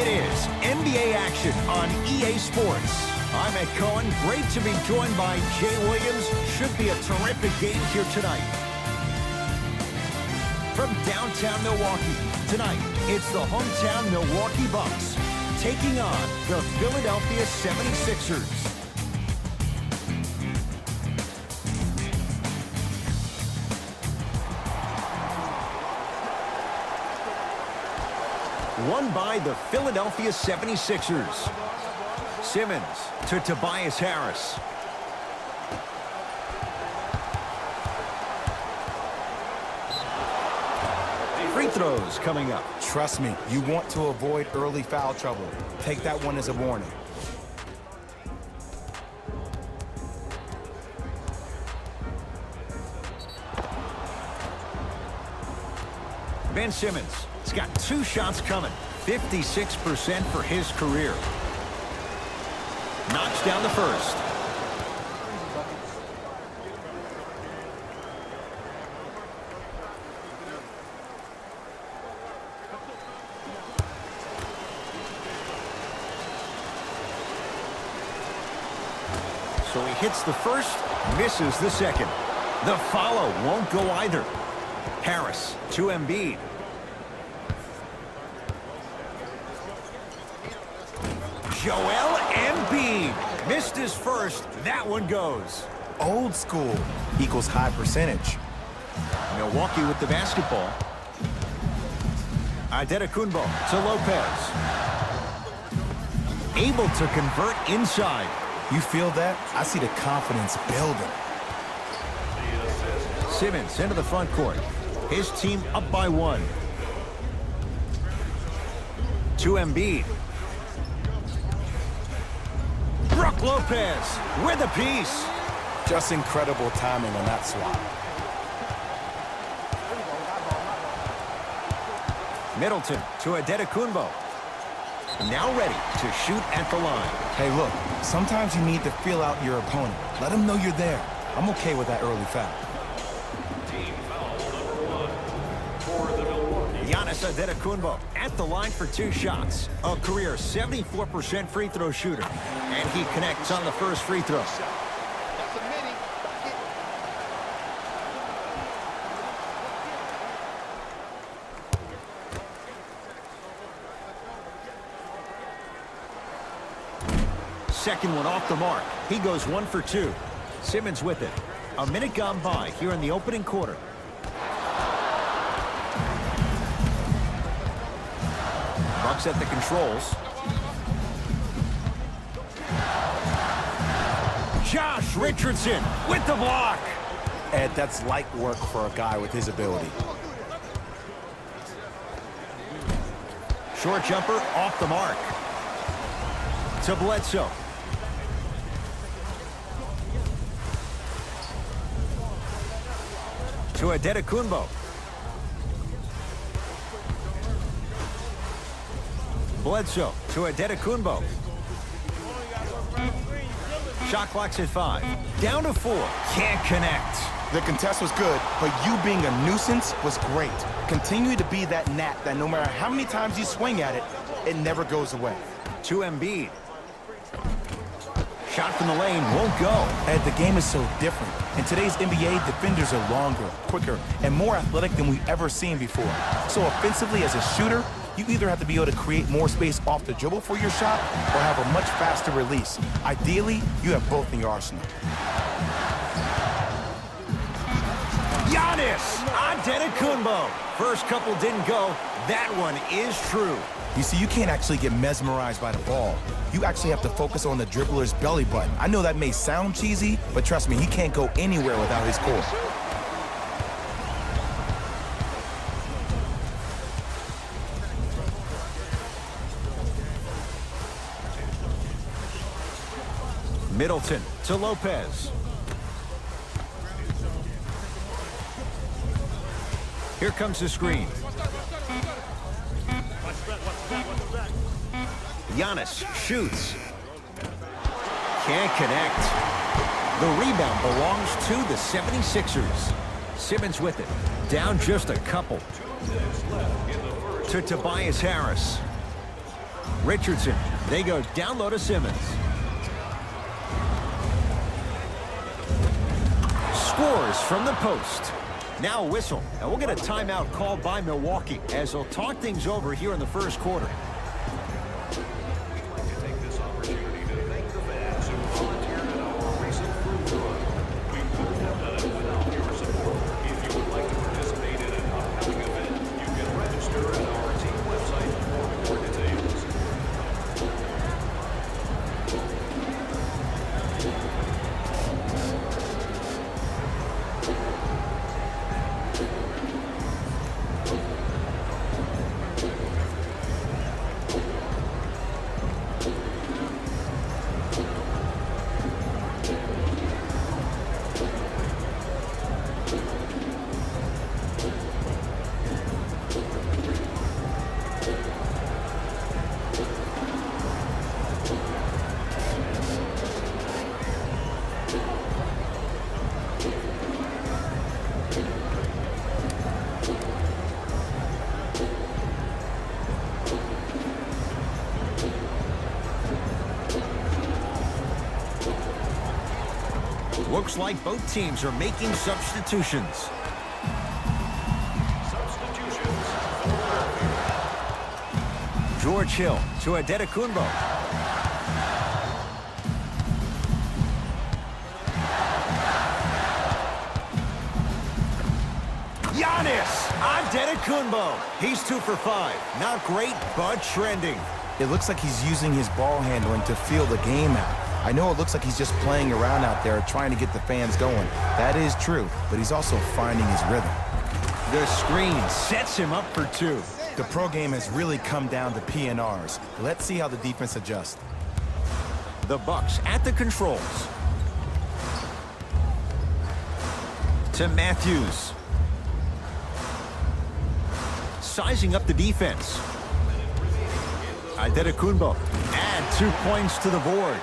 It is NBA action on EA Sports. I'm Ed Cohen. Great to be joined by Jay Williams. Should be a terrific game here tonight. From downtown Milwaukee, tonight it's the hometown Milwaukee Bucks taking on the Philadelphia 76ers. Won by the Philadelphia 76ers. Simmons to Tobias Harris. Free throws coming up. Trust me, you want to avoid early foul trouble. Take that one as a warning. Ben Simmons. He's got 2 shots coming. 56% for his career. Knocks down the first. So he hits the first, misses the second. The follow won't go either. Harris to Embiid. Joel Embiid missed his first. That one goes. Old school equals high percentage. Milwaukee with the basketball. Antetokounmpo to Lopez. Able to convert inside. You feel that? I see the confidence building. Simmons into the front court. His team up by 1. To Embiid. Brook Lopez with a piece. Just incredible timing on that swap. Middleton to Antetokounmpo. Now ready to shoot at the line. Hey, look, sometimes you need to feel out your opponent. Let them know you're there. I'm okay with that early foul. Team foul number 1 for the Milwaukee. Giannis Antetokounmpo at the line for 2 shots. A career 74% free throw shooter. And he connects on the first free throw. Second one off the mark. He goes 1 for 2. Simmons with it. A minute gone by here in the opening quarter. Bucks at the controls. Josh Richardson with the block. Ed, that's light work for a guy with his ability. Short jumper off the mark. To Bledsoe. To Antetokounmpo. Bledsoe to Antetokounmpo. Shot clock's at 5. Down to 4. Can't connect. The contest was good, but you being a nuisance was great. Continue to be that gnat that no matter how many times you swing at it, it never goes away. To Embiid. Shot from the lane won't go. Ed, the game is so different. In today's NBA, defenders are longer, quicker, and more athletic than we've ever seen before. So offensively, as a shooter, you either have to be able to create more space off the dribble for your shot or have a much faster release. Ideally, you have both in your arsenal. Giannis Antetokounmpo. First couple didn't go. That one is true. You see, you can't actually get mesmerized by the ball. You actually have to focus on the dribbler's belly button. I know that may sound cheesy, but trust me, he can't go anywhere without his core. Middleton to Lopez. Here comes the screen. Giannis shoots. Can't connect. The rebound belongs to the 76ers. Simmons with it. Down just a couple. To Tobias Harris. Richardson. They go down low to Simmons. Scores from the post. Now a whistle, and we'll get a timeout called by Milwaukee as they'll talk things over here in the first quarter. We'd like to take this opportunity to thank the fans who volunteered in our recent food run. We couldn't have done it without your support. If you would like to participate in an upcoming event, you can register at our team website for more details. Looks like both teams are making substitutions. Substitutions. George Hill to Adetokunbo. Giannis Adetokunbo. He's 2 for 5. Not great, but trending. It looks like he's using his ball handling to feel the game out. I know it looks like he's just playing around out there trying to get the fans going. That is true, but he's also finding his rhythm. The screen sets him up for 2. The pro game has really come down to PNRs. Let's see how the defense adjusts. The Bucks at the controls. To Matthews. Sizing up the defense. Adetokunbo. Add 2 points to the board.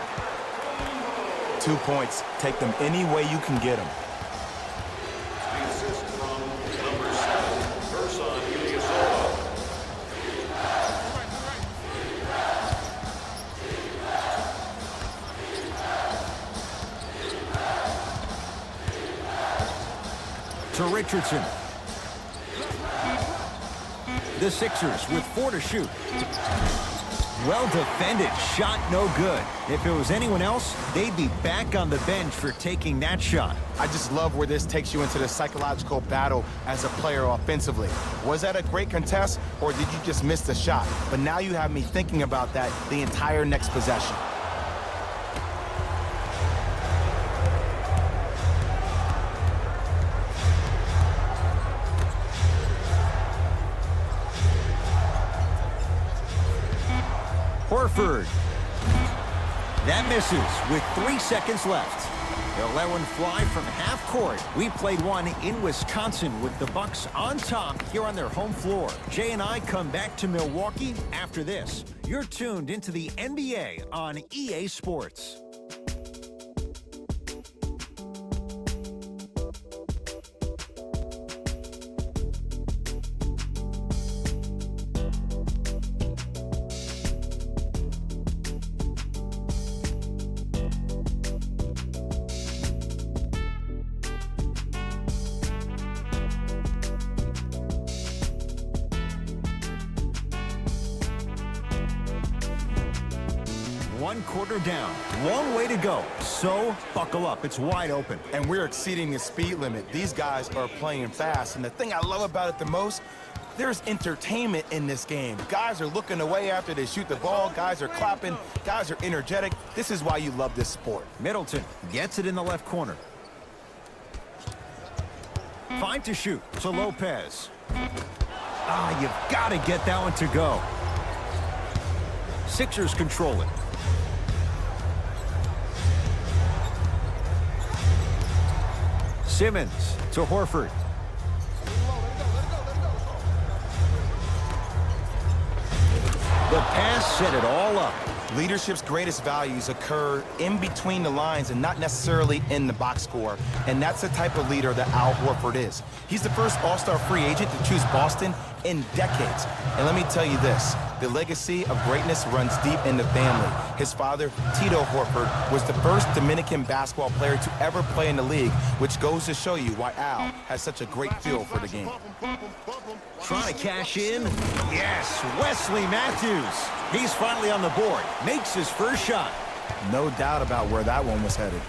2 points. Take them any way you can get them. The assist from number 7, Gerson Ilyasova. To Richardson. The Sixers with 4 to shoot. Well defended. Shot no good. If it was anyone else, they'd be back on the bench for taking that shot. I just love where this takes you into the psychological battle as a player offensively. Was that a great contest, or did you just miss the shot? But now you have me thinking about that the entire next possession. Horford. That misses with 3 seconds left. They'll let one fly from half court. We played one in Wisconsin with the Bucks on top here on their home floor. Jay and I come back to Milwaukee after this. You're tuned into the NBA on EA Sports. One quarter down. Long way to go. So, buckle up. It's wide open. And we're exceeding the speed limit. These guys are playing fast. And the thing I love about it the most, there's entertainment in this game. Guys are looking away after they shoot the ball. Guys are clapping. Guys are energetic. This is why you love this sport. Middleton gets it in the left corner. Fine to shoot to Lopez. You've got to get that one to go. Sixers control it. Simmons to Horford. The pass set it all up. Leadership's greatest values occur in between the lines and not necessarily in the box score. And that's the type of leader that Al Horford is. He's the first all-star free agent to choose Boston in decades. And let me tell you this, The legacy of greatness runs deep in the family. His father, Tito Horford, was the first Dominican basketball player to ever play in the league, which goes to show you why Al has such a great feel for the game. Trying to cash in. Yes, Wesley Matthews. He's finally on the board. Makes his first shot. No doubt about where that one was headed.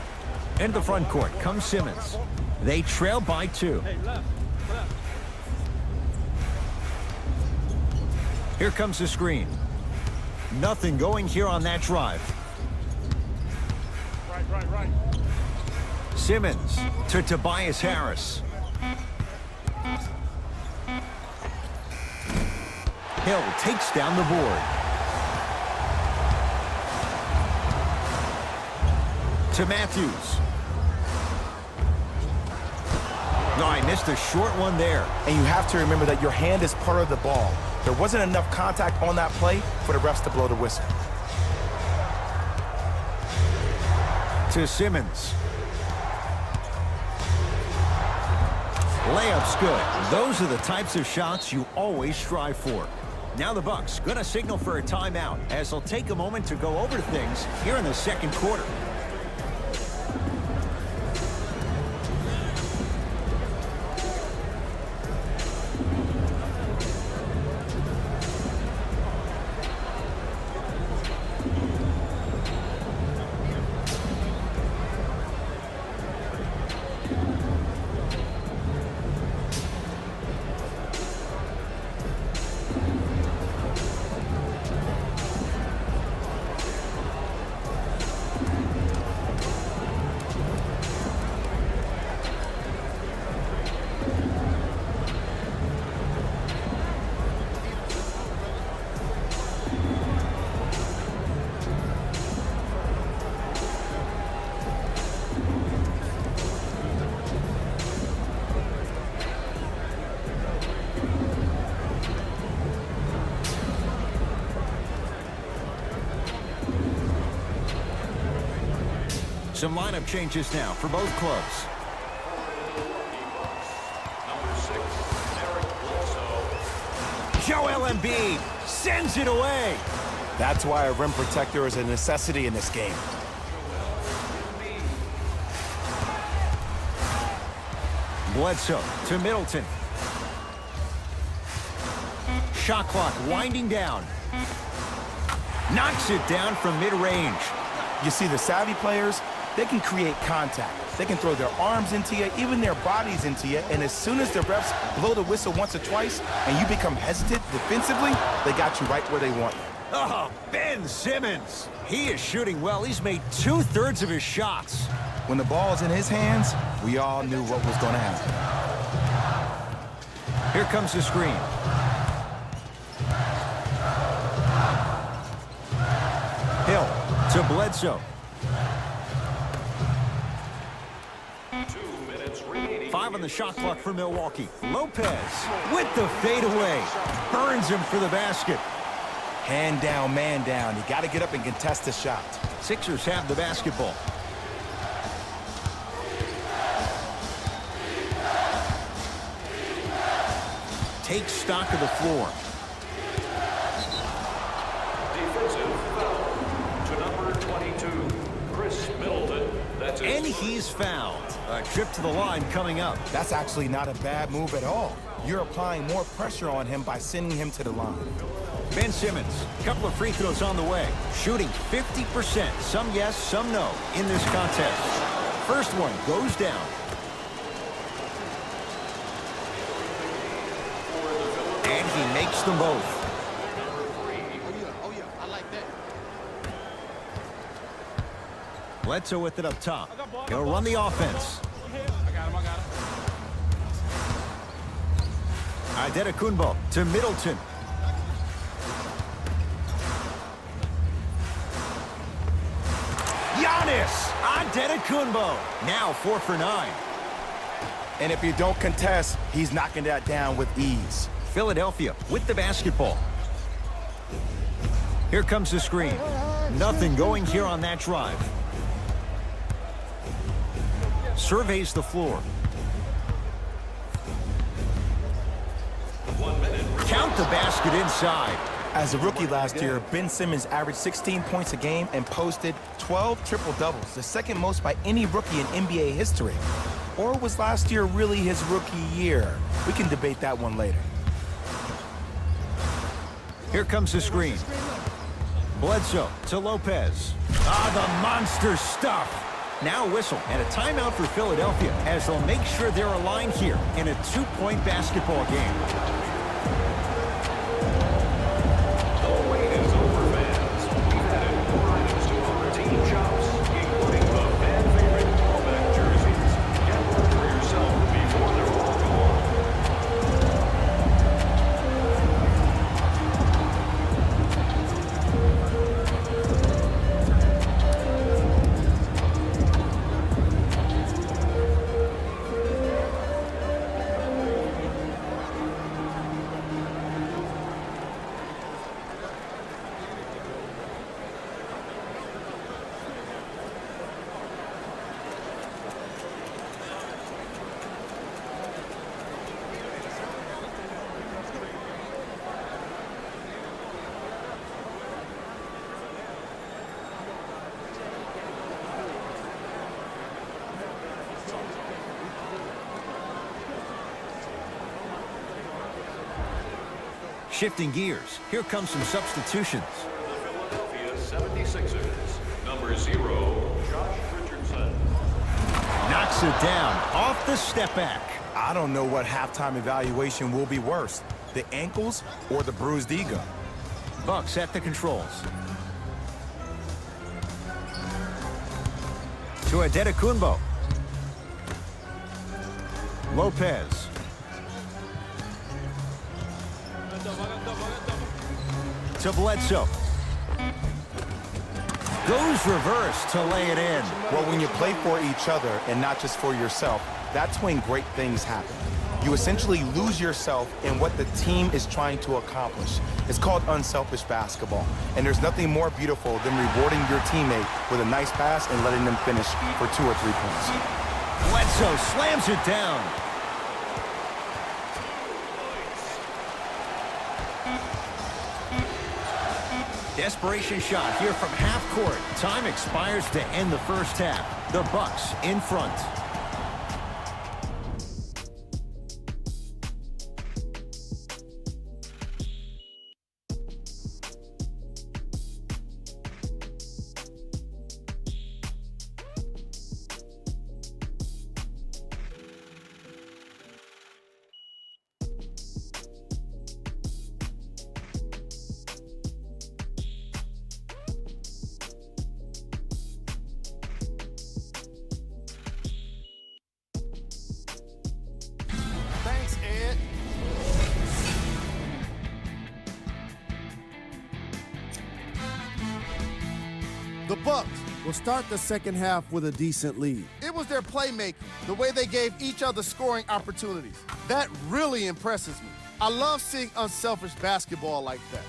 Into the front court comes Simmons. They trail by 2. Here comes the screen. Nothing going here on that drive. Right. Simmons to Tobias Harris. Hill takes down the board. To Matthews. No, I missed a short one there. And you have to remember that your hand is part of the ball. There wasn't enough contact on that play for the refs to blow the whistle. To Simmons. Layup's good. Those are the types of shots you always strive for. Now the Bucks gonna signal for a timeout as they'll take a moment to go over things here in the second quarter. Some lineup changes now for both clubs. Joel Embiid sends it away. That's why a rim protector is a necessity in this game. Bledsoe to Middleton. Shot clock winding down. Knocks it down from mid-range. You see, the savvy players, they can create contact. They can throw their arms into you, even their bodies into you, and as soon as the refs blow the whistle once or twice and you become hesitant defensively, they got you right where they want you. Oh, Ben Simmons. He is shooting well. He's made 2/3 of his shots. When the ball's in his hands, we all knew what was going to happen. Here comes the screen. Hill to Bledsoe. 2 minutes remaining. 5 on the shot clock for Milwaukee. Lopez with the fadeaway. Burns him for the basket. Hand down, man down. You got to get up and contest the shot. Sixers have the basketball. Take stock of the floor. Defensive foul to number 22, Chris Middleton. That's And he's fouled. A trip to the line coming up. That's actually not a bad move at all. You're applying more pressure on him by sending him to the line. Ben Simmons, a couple of free throws on the way. Shooting 50%, some yes, some no, in this contest. First one goes down. And he makes them both. Bledsoe with it up top. He'll run the offense. Antetokounmpo to Middleton. Giannis Antetokounmpo. Now 4 for 9. And if you don't contest, he's knocking that down with ease. Philadelphia with the basketball. Here comes the screen. Nothing going here on that drive. Surveys the floor. 1 minute. Count the basket inside. As a rookie last year, Ben Simmons averaged 16 points a game and posted 12 triple-doubles, the second most by any rookie in NBA history. Or was last year really his rookie year? We can debate that one later. Here comes the screen. Bledsoe to Lopez. The monster stuff. Now a whistle and a timeout for Philadelphia as they'll make sure they're aligned here in a 2-point basketball game. The wait is over, fans. We've added more items to our team shops, including the fan favorite throwback jerseys. Get one for yourself before they're all gone. Shifting gears, here comes some substitutions. The Philadelphia 76ers, number 0, Josh Richardson. Knocks it down off the step back. I don't know what halftime evaluation will be worse, the ankles or the bruised ego. Bucks at the controls. To Adetokunbo. Lopez. To Bledsoe. Goes reverse to lay it in. Well, when you play for each other and not just for yourself, that's when great things happen. You essentially lose yourself in what the team is trying to accomplish. It's called unselfish basketball. And there's nothing more beautiful than rewarding your teammate with a nice pass and letting them finish for 2 or 3 points. Bledsoe slams it down. Desperation shot here from half court. Time expires to end the first half. The Bucks in front. The Bucks will start the second half with a decent lead. It was their playmaking, the way they gave each other scoring opportunities. That really impresses me. I love seeing unselfish basketball like that.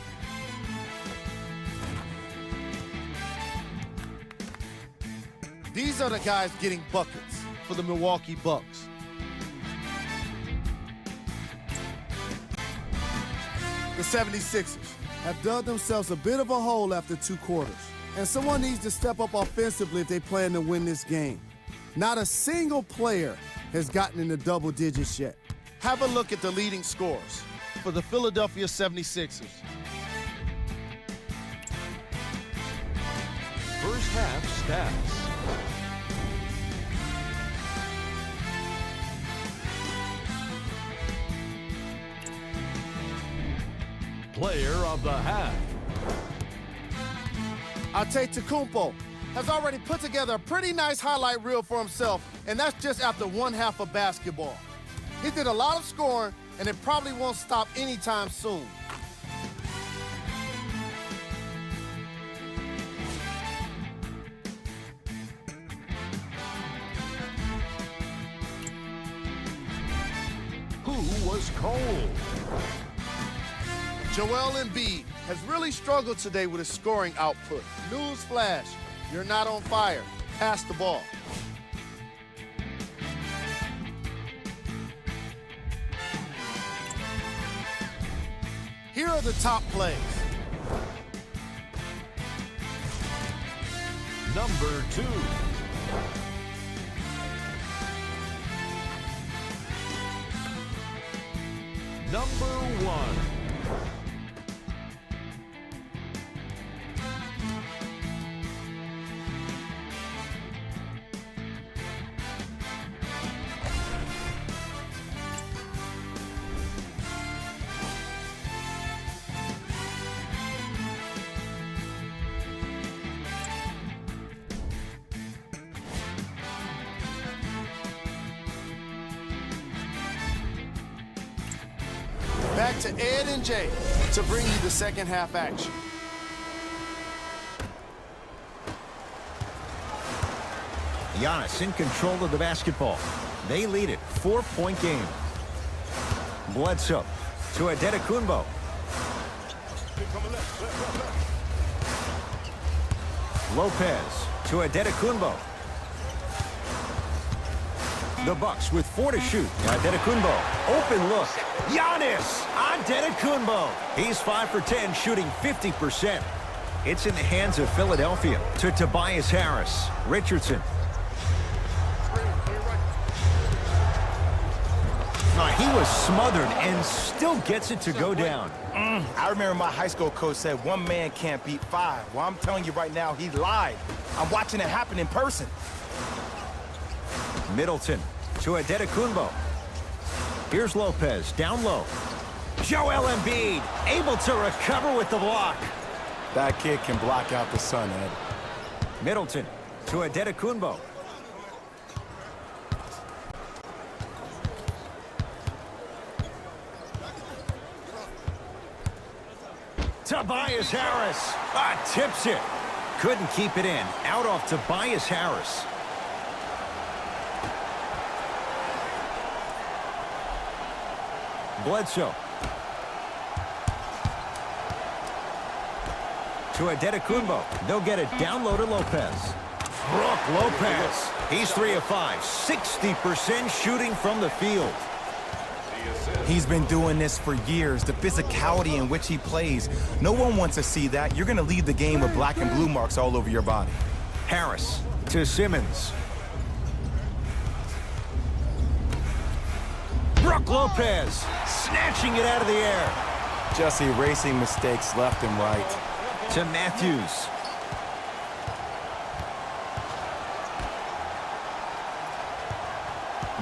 These are the guys getting buckets for the Milwaukee Bucks. The 76ers have dug themselves a bit of a hole after 2 quarters. And someone needs to step up offensively if they plan to win this game. Not a single player has gotten into double digits yet. Have a look at the leading scorers for the Philadelphia 76ers. First half stats. Player of the half. Antetokounmpo has already put together a pretty nice highlight reel for himself, and that's just after 1 half of basketball. He did a lot of scoring, and it probably won't stop anytime soon. Who was cold? Joel Embiid has really struggled today with his scoring output. Newsflash, you're not on fire. Pass the ball. Here are the top plays. number 2. Number 1. Back to Ed and Jay to bring you the second half action. Giannis in control of the basketball. They lead it. 4-point game. Bledsoe to Antetokounmpo. Lopez to Antetokounmpo. The Bucks with 4 to shoot. Antetokounmpo, open look. Giannis Antetokounmpo. He's 5 for 10, shooting 50%. It's in the hands of Philadelphia to Tobias Harris. Richardson. He was smothered and still gets it to go down. I remember my high school coach said one man can't beat 5. Well, I'm telling you right now, he lied. I'm watching it happen in person. Middleton to Antetokounmpo. Here's Lopez, down low. Joel Embiid, able to recover with the block. That kid can block out the sun, Ed. Middleton to Antetokounmpo. Tobias Harris tips it. Couldn't keep it in. Out off Tobias Harris. Bledsoe to Antetokounmpo. They'll get it down low to Lopez. Brook Lopez. He's 3 of 5. 60% shooting from the field. He's been doing this for years. The physicality in which he plays. No one wants to see that. You're going to lead the game with black and blue marks all over your body. Harris to Simmons. Brook Lopez snatching it out of the air. Just erasing mistakes left and right. To Matthews.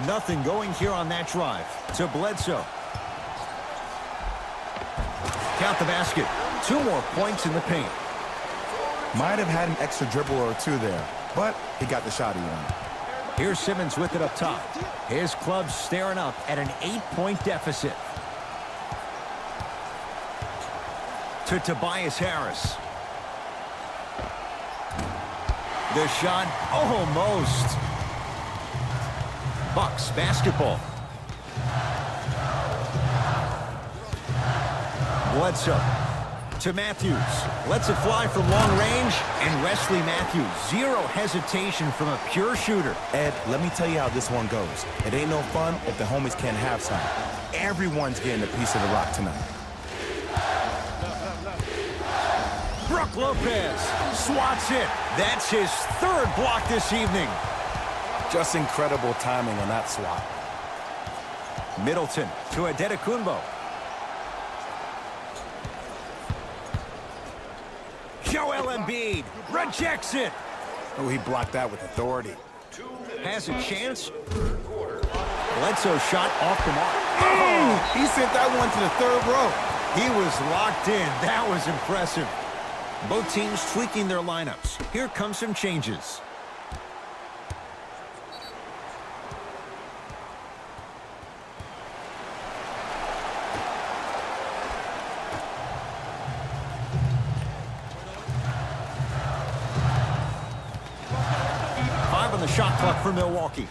Nothing going here on that drive. To Bledsoe. Count the basket. 2 more points in the paint. Might have had an extra dribble or 2 there, but he got the shot he wanted. Here's Simmons with it up top. His club's staring up at an 8-point deficit. To Tobias Harris. The shot almost. Bucks basketball. Bledsoe to Matthews. Lets it fly from long range. And Wesley Matthews, 0 hesitation from a pure shooter. Ed, let me tell you how this one goes. It ain't no fun if the homies can't have some. Everyone's getting a piece of the rock tonight. Brook Lopez swats it. That's his 3rd block this evening. Just incredible timing on that swat. Middleton to Antetokounmpo. Joel Embiid rejects it. Oh, he blocked that with authority. Has a chance. Bledsoe shot off the mark. Oh, he sent that one to the 3rd row. He was locked in. That was impressive. Both teams tweaking their lineups. Here come some changes. On the shot clock for Milwaukee.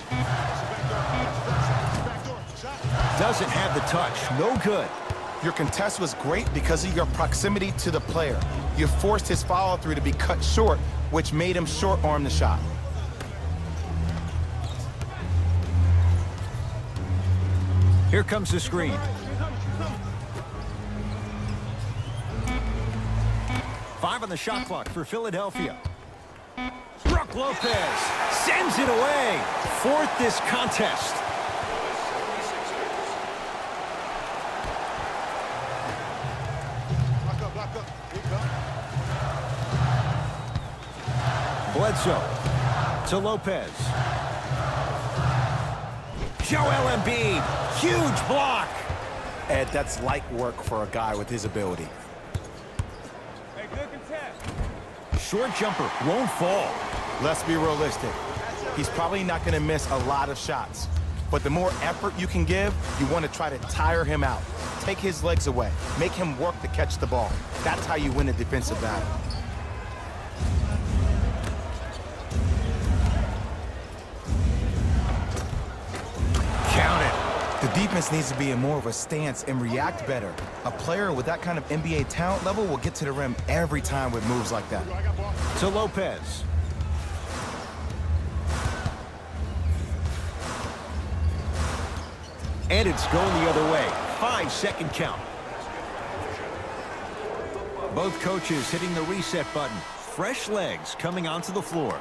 Doesn't have the touch. No good. Your contest was great because of your proximity to the player. You forced his follow-through to be cut short, which made him short-arm the shot. Here comes the screen. 5 on the shot clock for Philadelphia. Lopez sends it away. Fourth this contest. Block up. Here you go. Bledsoe to Lopez. Joel Embiid, huge block. Ed, that's light work for a guy with his ability. Hey, good contest. Short jumper won't fall. Let's be realistic. He's probably not going to miss a lot of shots. But the more effort you can give, you want to try to tire him out. Take his legs away. Make him work to catch the ball. That's how you win a defensive battle. Count it. The defense needs to be in more of a stance and react better. A player with that kind of NBA talent level will get to the rim every time with moves like that. To Lopez. And it's going the other way. 5-second count. Both coaches hitting the reset button. Fresh legs coming onto the floor.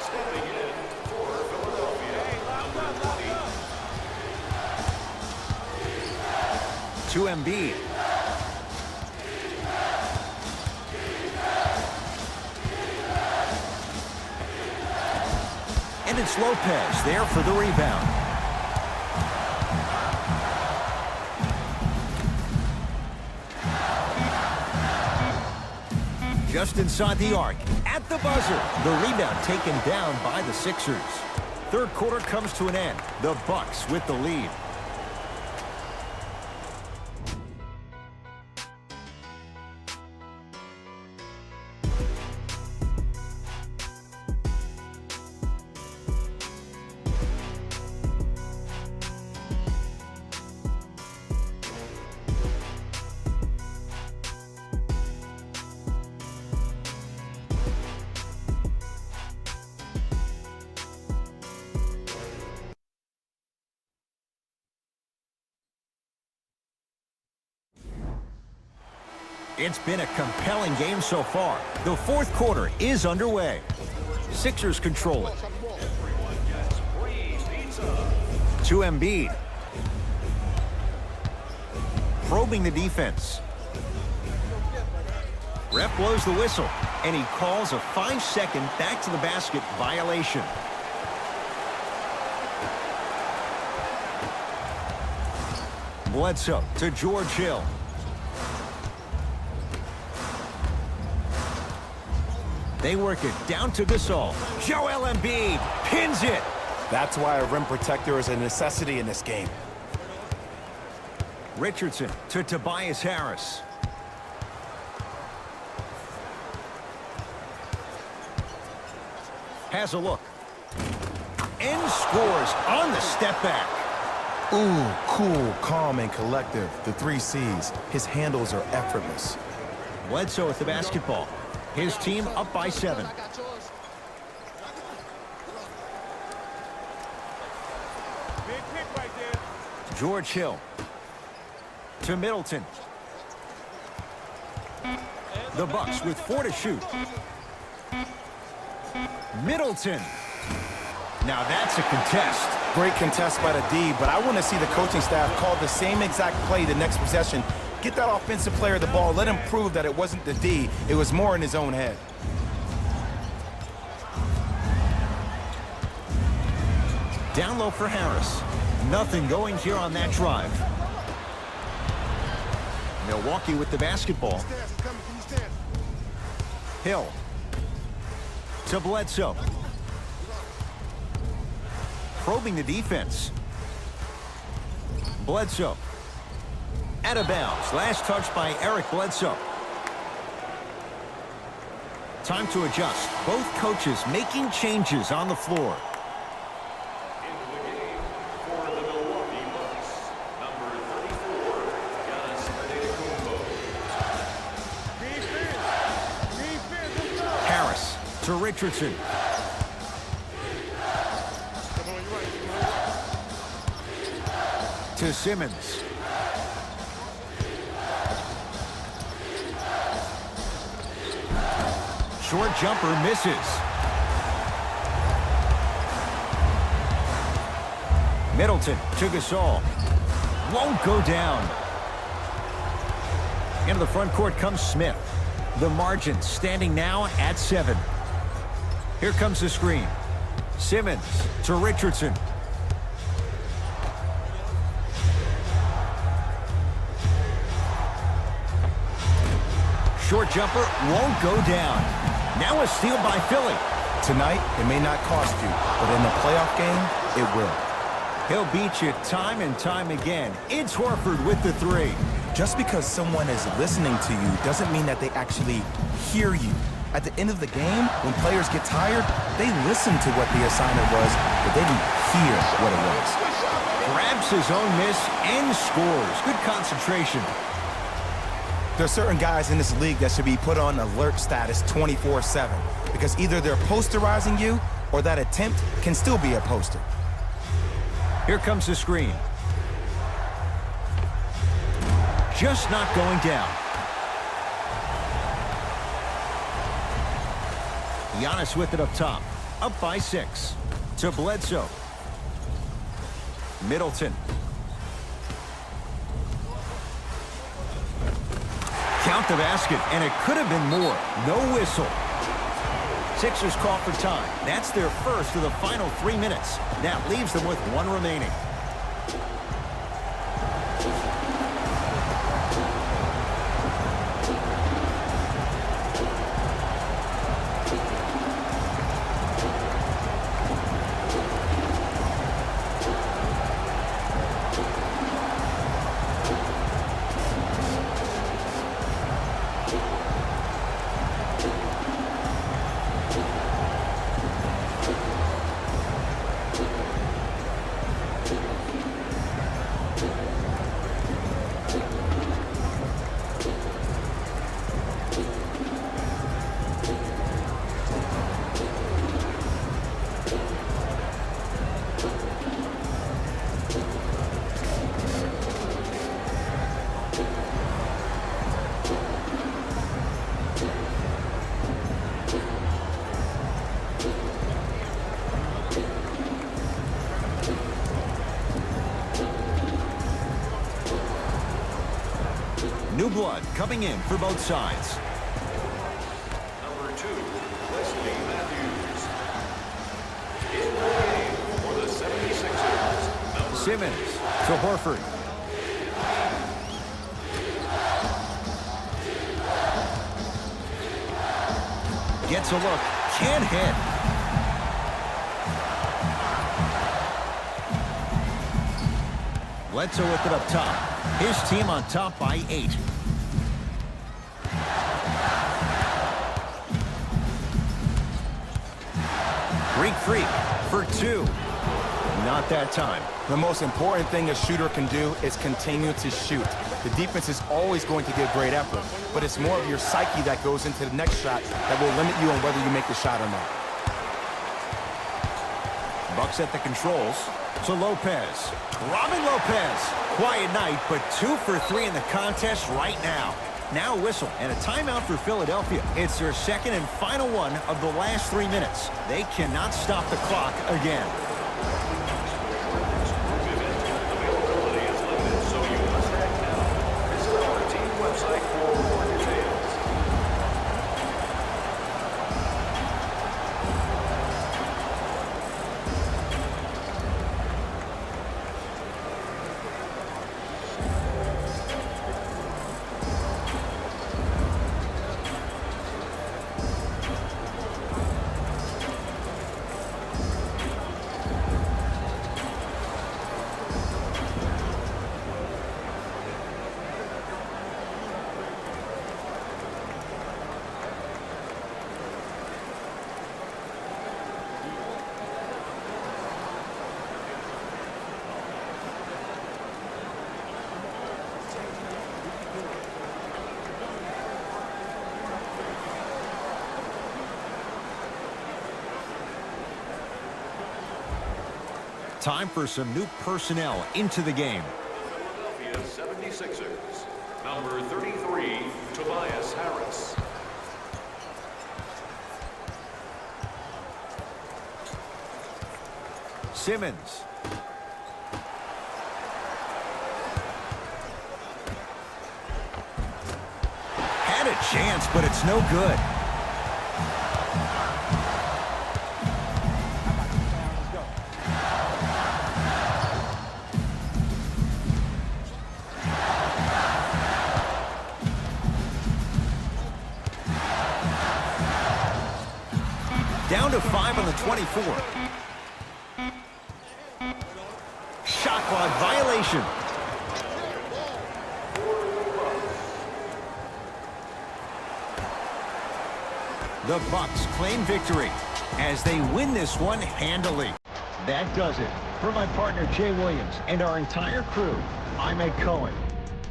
Stepping in for Philadelphia, number 20. To Embiid. And it's Lopez there for the rebound. Just inside the arc, at the buzzer. The rebound taken down by the Sixers. Third quarter comes to an end. The Bucks with the lead. It's been a compelling game so far. The fourth quarter is underway. Sixers control it. Everyone gets free pizza. To Embiid. Probing the defense. Ref blows the whistle, and he calls a 5-second back to the basket violation. Bledsoe to George Hill. They work it down to Gasol. Joel Embiid pins it. That's why a rim protector is a necessity in this game. Richardson to Tobias Harris. Has a look. And scores on the step back. Ooh, cool, calm, and collective. The 3 C's. His handles are effortless. Bledsoe with the basketball. His team up by 7. Big pick right there. George Hill to Middleton. The Bucks with 4 to shoot. Middleton. Now that's a contest. Great contest by the D, but I want to see the coaching staff call the same exact play the next possession. Get that offensive player the ball. Let him prove that it wasn't the D. It was more in his own head. Down low for Harris. Nothing going here on that drive. Milwaukee with the basketball. Hill to Bledsoe. Probing the defense. Bledsoe. Out of bounds. Last touch by Eric Bledsoe. Time to adjust. Both coaches making changes on the floor. Into the game for the Milwaukee Bucks, number 34, Giannis Antetokounmpo. Defense, let's go. Harris to Richardson. To Simmons. Short jumper misses. Middleton to Gasol. Won't go down. Into the front court comes Smith. The margin standing now at 7. Here comes the screen. Simmons to Richardson. Short jumper won't go down. Now a steal by Philly. Tonight, it may not cost you, but in the playoff game, it will. He'll beat you time and time again. It's Horford with the 3. Just because someone is listening to you doesn't mean that they actually hear you. At the end of the game, when players get tired, they listen to what the assignment was, but they didn't hear what it was. Grabs his own miss and scores. Good concentration. There are certain guys in this league that should be put on alert status 24/7 because either they're posterizing you or that attempt can still be a poster. Here comes the screen. Just not going down. Giannis with it up top. Up by 6. To Bledsoe. Middleton. Count the basket, and it could have been more. No whistle. Sixers call for time. That's their first of the final 3 minutes. That leaves them with 1 remaining. New blood coming in for both sides. Number 2, Wesley Matthews. In the game for the 76ers. Simmons to Horford. Gets a look. Can't hit. Bledsoe with it up top. His team on top by 8. Greek Freak for 2. Not that time. The most important thing a shooter can do is continue to shoot. The defense is always going to give great effort, but it's more of your psyche that goes into the next shot that will limit you on whether you make the shot or not. Bucks at the controls to Lopez. Robin Lopez. Quiet night, but 2 for 3 in the contest right now. Now a whistle and a timeout for Philadelphia. It's their second and final one of the last 3 minutes. They cannot stop the clock again. Availability is limited, so you must act now. Visit our team website for more details. Time for some new personnel into the game. Philadelphia 76ers. Number 33, Tobias Harris. Simmons. Had a chance, but it's no good. Down to 5 on the 24. Shot clock violation. The Bucks claim victory as they win this one handily. That does it. For my partner Jay Williams and our entire crew, I'm Ed Cohen.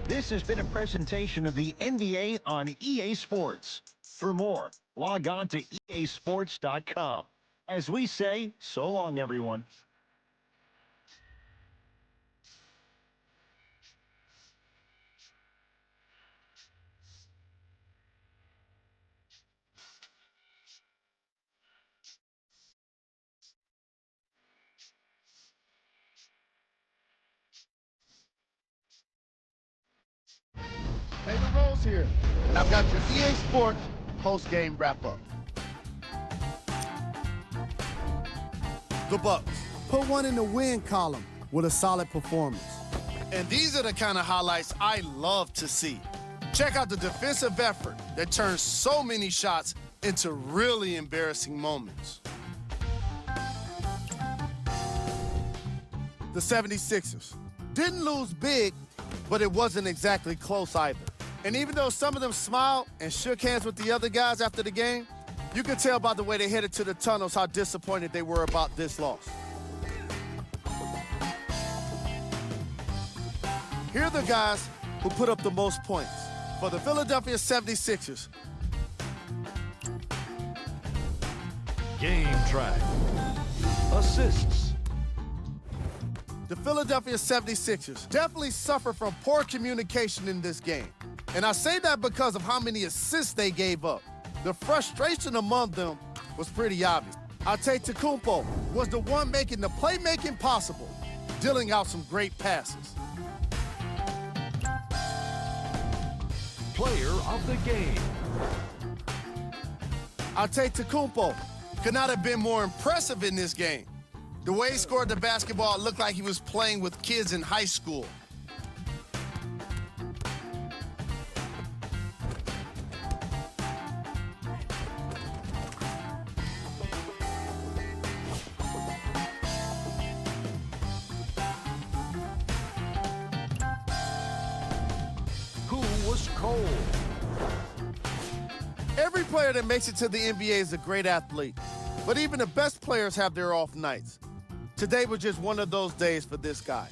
This has been a presentation of the NBA on EA Sports. For more, log on to easports.com. As we say, so long, everyone. Hey, the Rose here. And I've got your EA Sports post-game wrap-up. The Bucks put one in the win column with a solid performance. And these are the kind of highlights I love to see. Check out the defensive effort that turns so many shots into really embarrassing moments. The 76ers didn't lose big, but it wasn't exactly close either. And even though some of them smiled and shook hands with the other guys after the game, you could tell by the way they headed to the tunnels how disappointed they were about this loss. Here are the guys who put up the most points. For the Philadelphia 76ers, Game track. Assists. the Philadelphia 76ers definitely suffer from poor communication in this game. And I say that because of how many assists they gave up. The frustration among them was pretty obvious. Antetokounmpo was the one making the playmaking possible, dealing out some great passes. Player of the game. Antetokounmpo could not have been more impressive in this game. The way he scored the basketball, it looked like he was playing with kids in high school. Who was cold? Every player that makes it to the NBA is a great athlete, but even the best players have their off nights. Today was just one of those days for this guy.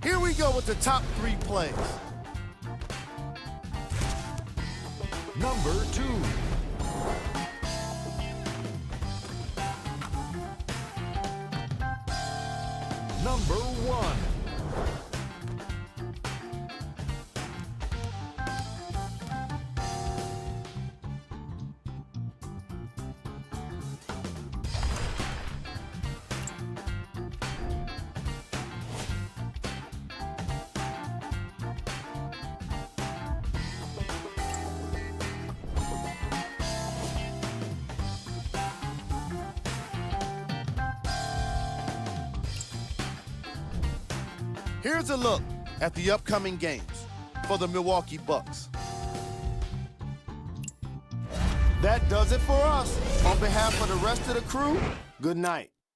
Here we go with the top 3 plays. Number 2. Number 1. Here's a look at the upcoming games for the Milwaukee Bucks. That does it for us. On behalf of the rest of the crew, good night.